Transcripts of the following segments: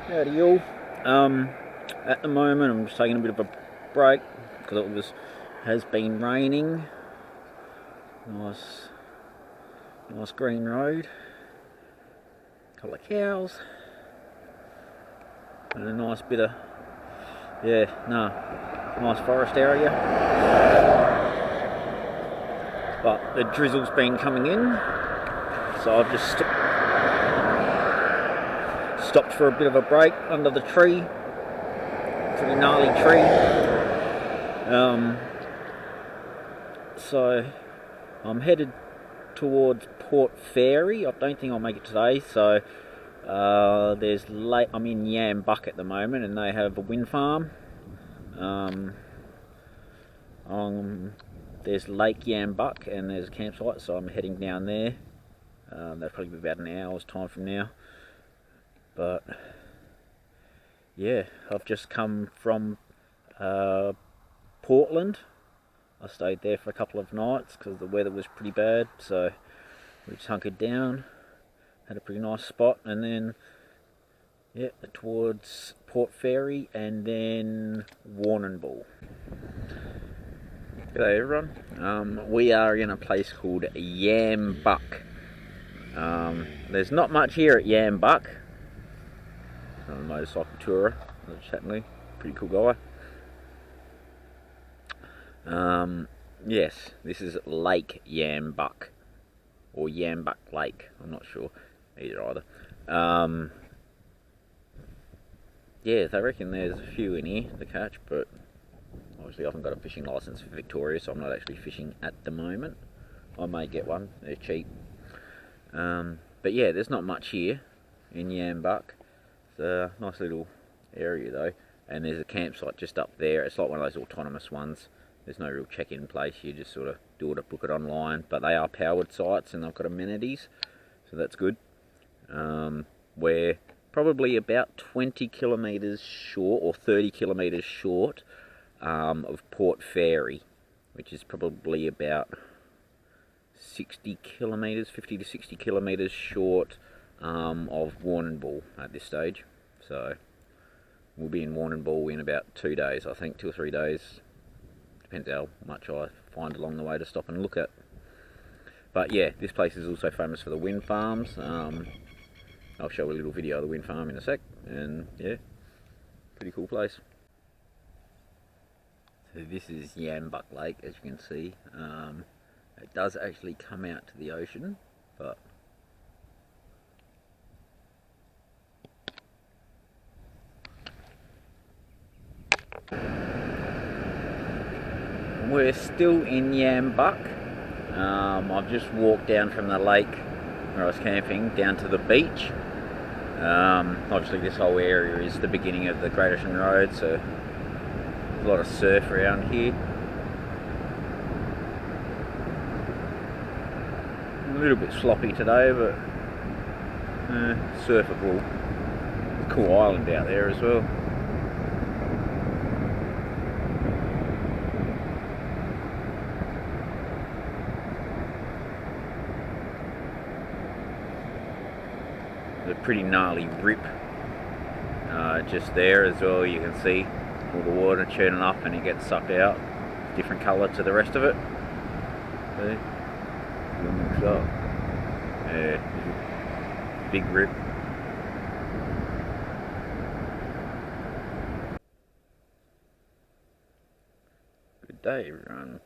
Howdy all. At the moment I'm just taking a bit of a break because it has been raining. Nice green road. Couple of cows. And a nice bit of nice forest area. But the drizzle's been coming in, so I've just stopped for a bit of a break under the tree. Pretty gnarly tree. So I'm headed towards Port Fairy. I don't think I'll make it today. So I'm in Yambuk at the moment, and they have a wind farm. There's Lake Yambuk, and there's a campsite, so I'm heading down there. That'll probably be about an hour's time from now. But yeah, I've just come from Portland. I stayed there for a couple of nights because the weather was pretty bad, so we just hunkered down, had a pretty nice spot, and then towards Port Fairy and then Warrnmbool. G'day everyone. We are in a place called Yambuk. There's not much here at Yambuk. A motorcycle tourer, I was chatting to, pretty cool guy. Yes, this is Lake Yambuk, or Yambuk Lake, I'm not sure, either. Yeah, they reckon there's a few in here to catch, but obviously I haven't got a fishing licence for Victoria, so I'm not actually fishing at the moment. I may get one, they're cheap. But yeah, there's not much here in Yambuk. It's a nice little area though, and there's a campsite just up there. It's like one of those autonomous ones. There's no real check-in place, you just sort of book it online, but they are powered sites and they've got amenities, so that's good. We're probably about 20 kilometres short, or 30 kilometres short of Port Fairy, which is probably about 60 kilometres, 50 to 60 kilometres short of Warrnmbool at this stage. So we'll be in Warrnmbool in about 2 days, I think, 2 or 3 days. Depends how much I find along the way to stop and look at. But yeah, this place is also famous for the wind farms. I'll show a little video of the wind farm in a sec, and yeah, pretty cool place. So this is Yambuk Lake, as you can see. It does actually come out to the ocean, but we're still in Yambuk. I've just walked down from the lake where I was camping down to the beach. Obviously this whole area is the beginning of the Great Ocean Road, so there's a lot of surf around here. A little bit sloppy today, but surfable. It's a cool island out there as well. There's a pretty gnarly rip just there as well. You can see all the water churning up and it gets sucked out. Different colour to the rest of it. See? Mix up. Yeah, big rip. Good day everyone.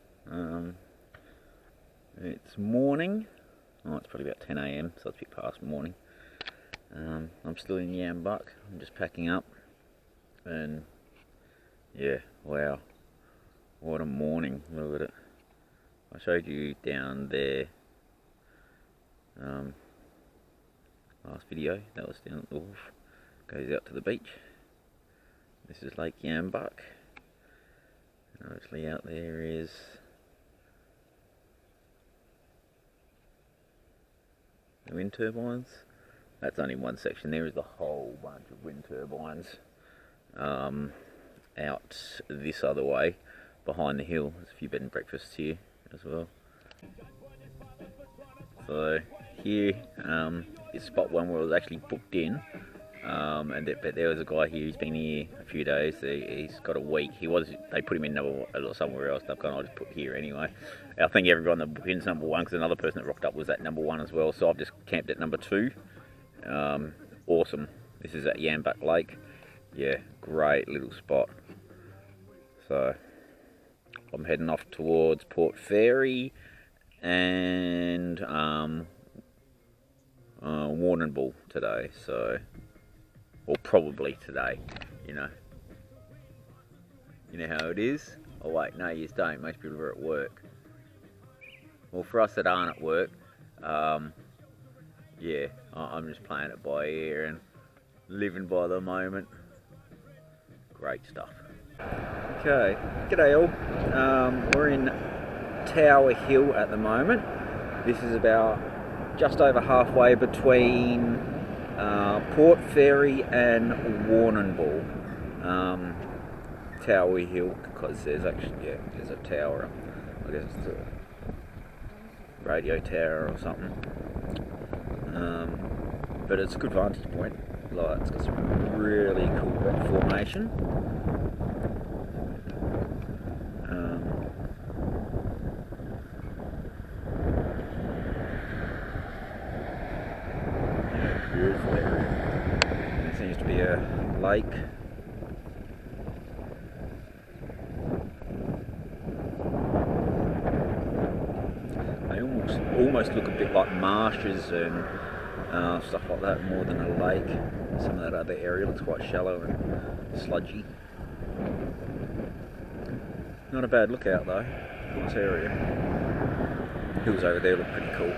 It's morning. Oh, it's probably about 10 AM, so it's a bit past morning. I'm still in Yambuk. I'm just packing up, and yeah, wow, what a morning. Look at it. I showed you down there last video. That was down at the wharf, goes out to the beach. This is Lake Yambuk, and obviously out there is the wind turbines. That's only one section. There is a whole bunch of wind turbines out this other way behind the hill. There's a few bed and breakfasts here as well. So here is spot one where I was actually booked in. But there was a guy here who's been here a few days. He's got a week. They put him in number one or somewhere else. They've kind of just put here anyway. I think everyone that booked in's number one because another person that rocked up was at number one as well. So I've just camped at number two. Awesome. This is at Yambuk Lake. Yeah, great little spot. So I'm heading off towards Port Fairy and Warrnmbool today. So, or probably today, you know. You know how it is? Oh wait, no you don't. Most people are at work. Well, for us that aren't at work, yeah, I'm just playing it by ear and living by the moment. Great stuff. Okay, g'day all. We're in Tower Hill at the moment. This is about just over halfway between Port Fairy and Warrnmbool. Tower Hill, because there's actually, yeah, there's a tower. I guess it's a radio tower or something. But it's a good vantage point. Like, it's got some really cool rock formation. Beautiful area. There seems to be a lake. They almost look a bit like marshes and stuff like that more than a lake. Some of that other area looks quite shallow and sludgy. Not a bad lookout though, this area. Hills over there look pretty cool.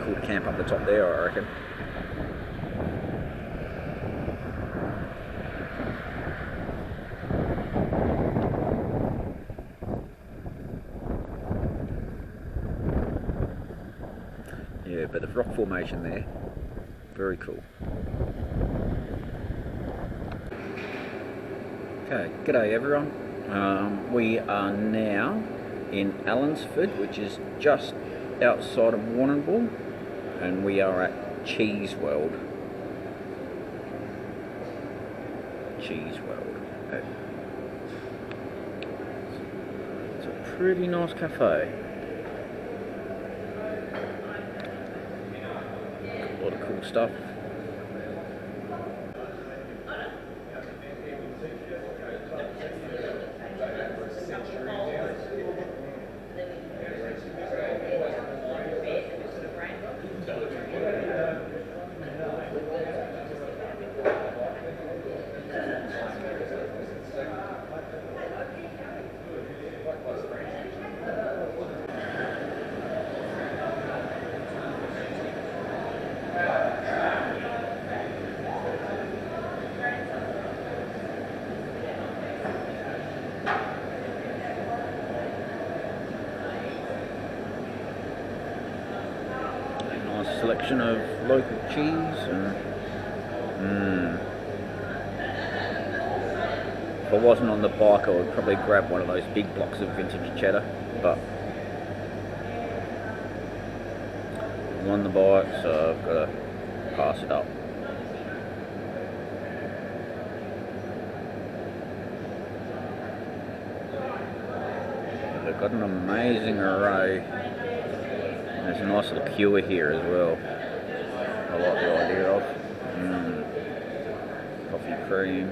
Cool to camp up the top there, I reckon. Yeah, but the rock formation there, very cool. Okay, g'day everyone. We are now in Allansford, which is just outside of Warrnmbool, and we are at Cheese World. Cheese World. It's a pretty nice cafe. A lot of cool stuff. Selection of local cheese and if I wasn't on the bike I would probably grab one of those big blocks of vintage cheddar, but I'm on the bike so I've got to pass it up. They've got an amazing array. There's a nice little cure here as well. I like the idea of. Coffee cream.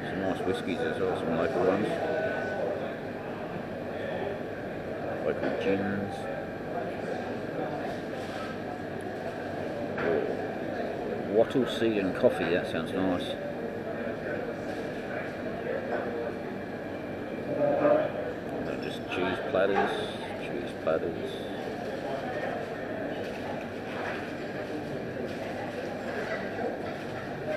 Some nice whiskies as well, some local ones. Local gins. Oh. Wattle seed and coffee, that sounds nice. Just cheese platters. Cheese platters.